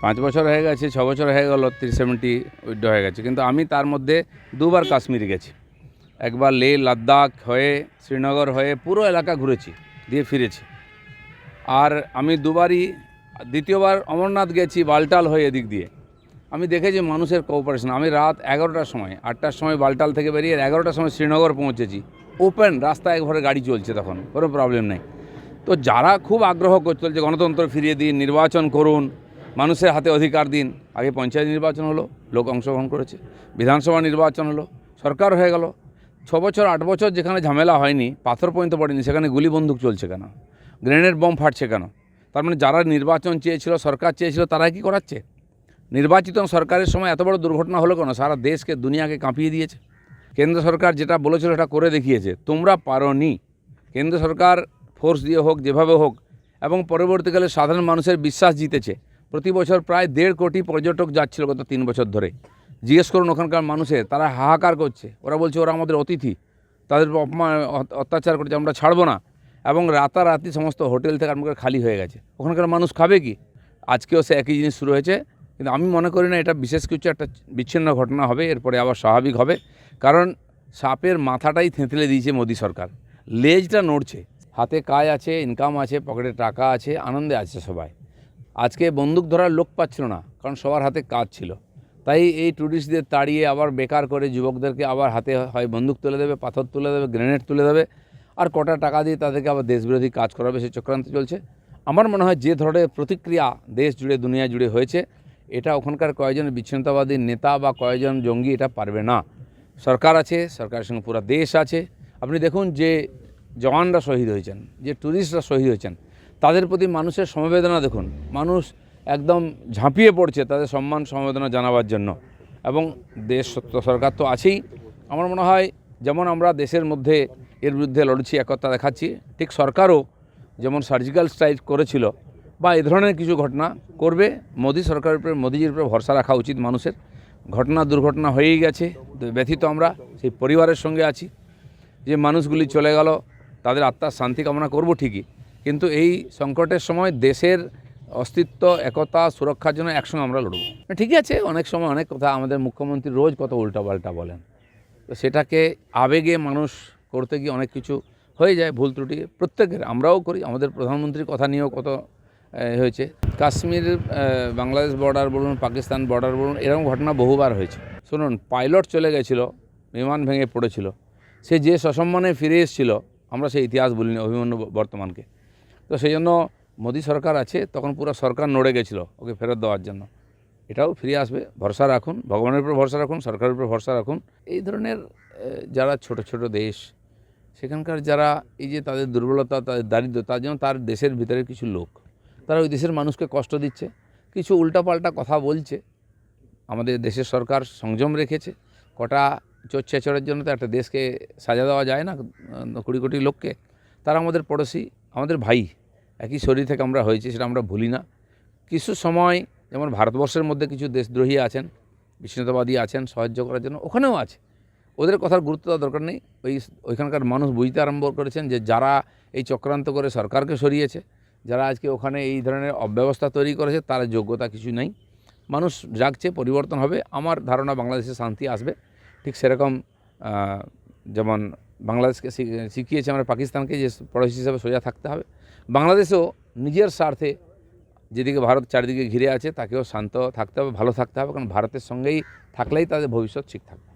5 বছর হয়ে গেছে, 6 বছর হয়ে গেল 370 উইথড্র হয়ে গেছে, কিন্তু আমি তার মধ্যে দুবার কাশ্মীর গেছি। একবার লে লাদাখ হয়ে শ্রীনগর হয়ে পুরো এলাকা ঘুরেছি, দিয়ে ফিরেছি। আর আমি দুবারই, দ্বিতীয়বার অমরনাথ গেছি বালটাল হয়ে এদিক দিয়ে। আমি দেখেছি মানুষের কোঅপারেশন। আমি রাত 11টার সময়, 8টার সময় বালটাল থেকে বেরিয়ে 11টার সময় শ্রীনগর পৌঁছেছি। ওপেন রাস্তায় একবারে গাড়ি চলছে, তখন কোনো প্রবলেম নেই। তো যারা খুব আগ্রহ চলছে গণতন্ত্র ফিরিয়ে দিন, নির্বাচন করুন, মানুষের হাতে অধিকার দিন। আগে পঞ্চায়েত নির্বাচন হলো, লোক অংশগ্রহণ করেছে, বিধানসভা নির্বাচন হলো, সরকার হয়ে গেল। 6 বছর 8 বছর যেখানে ঝামেলা হয়নি, পাথর পর্যন্ত পড়েনি, সেখানে গুলি বন্দুক চলছে কেন? গ্রেনেড বম ফাটছে কেন? তার মানে যারা নির্বাচন চেয়েছিল, সরকার চেয়েছিল, তারা কি করাচ্ছে? নির্বাচিত সরকারের সময় এত বড় দুর্ঘটনা হলো কেন? সারা দেশকে, দুনিয়াকে কাঁপিয়ে দিয়েছে। কেন্দ্র সরকার যেটা বলেছিল সেটা করে দেখিয়েছে। তোমরা পারোনি। কেন্দ্র সরকার ফোর্স দিয়ে হোক, যেভাবে হোক, এবং পরবর্তীকালে সাধারণ মানুষের বিশ্বাস জিতেছে। প্রতি বছর প্রায় 1.5 কোটি পর্যটক যাচ্ছিল গত 3 বছর ধরে। জিজ্ঞেস করুন ওখানকার মানুষের, তারা হাহাকার করছে। ওরা বলছে ওরা আমাদের অতিথি, তাদের অপমান অত্যাচার করছে, আমরা ছাড়বো না। এবং রাতারাতি সমস্ত হোটেল থেকে আরম্ভ করে খালি হয়ে গেছে। ওখানকার মানুষ খাবে কি? আজকেও সে একই জিনিস শুরু হয়েছে। কিন্তু আমি মনে করি না এটা বিশেষ কিছু একটা বিচ্ছিন্ন ঘটনা হবে, এরপরে আবার স্বাভাবিক হবে। কারণ সাপের মাথাটাই থেঁতলে দিয়েছে মোদী সরকার, লেজটা নড়ছে। হাতে কাজ আছে, ইনকাম আছে, পকেটে টাকা আছে, আনন্দে আছে সবাই। আজকে বন্দুক ধরার লোক পাচ্ছিল না, কারণ সবার হাতে কাজ ছিল। তাই এই টুরিস্টদের তাড়িয়ে আবার বেকার করে যুবকদেরকে আবার হাতে হয় বন্দুক তুলে দেবে, পাথর তুলে দেবে, গ্রেনেড তুলে দেবে, আর কটা টাকা দিয়ে তাদেরকে আবার দেশবিরোধী কাজ করাবে, সে চক্রান্ত চলছে। আমার মনে হয় যে ধরনের প্রতিক্রিয়া দেশ জুড়ে, দুনিয়া জুড়ে হয়েছে, এটা ওখানকার কয়েকজন বিচ্ছিন্নতাবাদী নেতা বা কয়েকজন জঙ্গি এটা পারবে না। সরকার আছে, সরকারের সঙ্গে পুরো দেশ আছে। আপনি দেখুন যে জওয়ানরা শহীদ হয়েছেন, যে ট্যুরিস্টরা শহীদ হয়েছেন, তাদের প্রতি মানুষের সমবেদনা দেখুন। মানুষ একদম ঝাঁপিয়ে পড়ছে তাদের সম্মান সমবেদনা জানাবার জন্য। এবং দেশ সরকার তো আছেই। আমার মনে হয় যেমন আমরা দেশের মধ্যে এর বিরুদ্ধে লড়ছি, একতা দেখাচ্ছি, ঠিক সরকারও যেমন সার্জিক্যাল স্ট্রাইক করেছিল বা এই ধরনের কিছু ঘটনা করবে। মোদী সরকারের উপরে, মোদীজির উপরে ভরসা রাখা উচিত মানুষের। দুর্ঘটনা হয়েই গেছে, ব্যথিত আমরা, সেই পরিবারের সঙ্গে আছি। যে মানুষগুলি চলে গেল, তাদের আত্মার শান্তি কামনা করব ঠিকই, কিন্তু এই সংকটের সময় দেশের অস্তিত্ব, একতা, সুরক্ষার জন্য একসঙ্গে আমরা লড়ব। ঠিকই আছে, অনেক সময় অনেক কথা আমাদের মুখ্যমন্ত্রী রোজ কত উল্টাপাল্টা বলেন, তো সেটাকে আবেগে মানুষ করতে গিয়ে অনেক কিছু হয়ে যায়, ভুল ত্রুটি প্রত্যেকের, আমরাও করি। আমাদের প্রধানমন্ত্রীর কথা নিয়েও কত হয়েছে। কাশ্মীর, বাংলাদেশ বর্ডার বলুন, পাকিস্তান বর্ডার বলুন, এরকম ঘটনা বহুবার হয়েছে। শুনুন, পাইলট চলে গেছিলো, বিমান ভেঙে পড়েছিল, সে যে সসম্মানে ফিরে এসেছিল, আমরা সেই ইতিহাস বলিনি অভিমন্যু বর্তমানকে। তো সেই জন্য মোদী সরকার আছে, তখন পুরো সরকার নড়ে গেছিলো ওকে ফেরত দেওয়ার জন্য। এটাও ফিরে আসবে, ভরসা রাখুন, ভগবানের উপর ভরসা রাখুন, সরকারের উপর ভরসা রাখুন। এই ধরনের যারা ছোট ছোট দেশ, সেখানকার যারা এই যে তাদের দুর্বলতা, তাদের দারিদ্র্য, তার জন্য তার দেশের ভিতরে কিছু লোক, তারা ওই দেশের মানুষকে কষ্ট দিচ্ছে, কিছু উল্টাপাল্টা কথা বলছে। আমাদের দেশের সরকার সংযম রেখেছে। কটা চোর-ছেচড়ের জন্য তো একটা দেশকে সাজা দেওয়া যায় না, 20 কোটি লোককে। তারা আমাদের পড়োশি, আমাদের ভাই, একই শরীর থেকে আমরা হয়েছি, সেটা আমরা ভুলি না। কিছু সময় যেমন ভারতবর্ষের মধ্যে কিছু দেশদ্রোহী আছেন, বিচ্ছিন্নতাবাদী আছেন, সাহায্য করার জন্য ওখানেও আছে। ওদের কথার গুরুত্ব দেওয়ার দরকার নেই। ওইখানকার মানুষ বুঝতে আরম্ভ করেছেন যে যারা এই চক্রান্ত করে সরকারকে সরিয়েছে, যারা আজকে ওখানে এই ধরনের অব্যবস্থা তৈরি করেছে, তার যোগ্যতা কিছু নেই। মানুষ জাগছে, পরিবর্তন হবে। আমার ধারণা বাংলাদেশে শান্তি আসবে। ঠিক সেরকম যেমন বাংলাদেশকে শিখিয়েছে আমরা পাকিস্তানকে যে পড়োশি হিসাবে সোজা থাকতে হবে, বাংলাদেশেও নিজের স্বার্থে যেদিকে ভারত চারিদিকে ঘিরে আছে তাকেও শান্ত থাকতে হবে, ভালো থাকতে হবে। কারণ ভারতের সঙ্গেই থাকলেই তাদের ভবিষ্যৎ ঠিক থাকবে।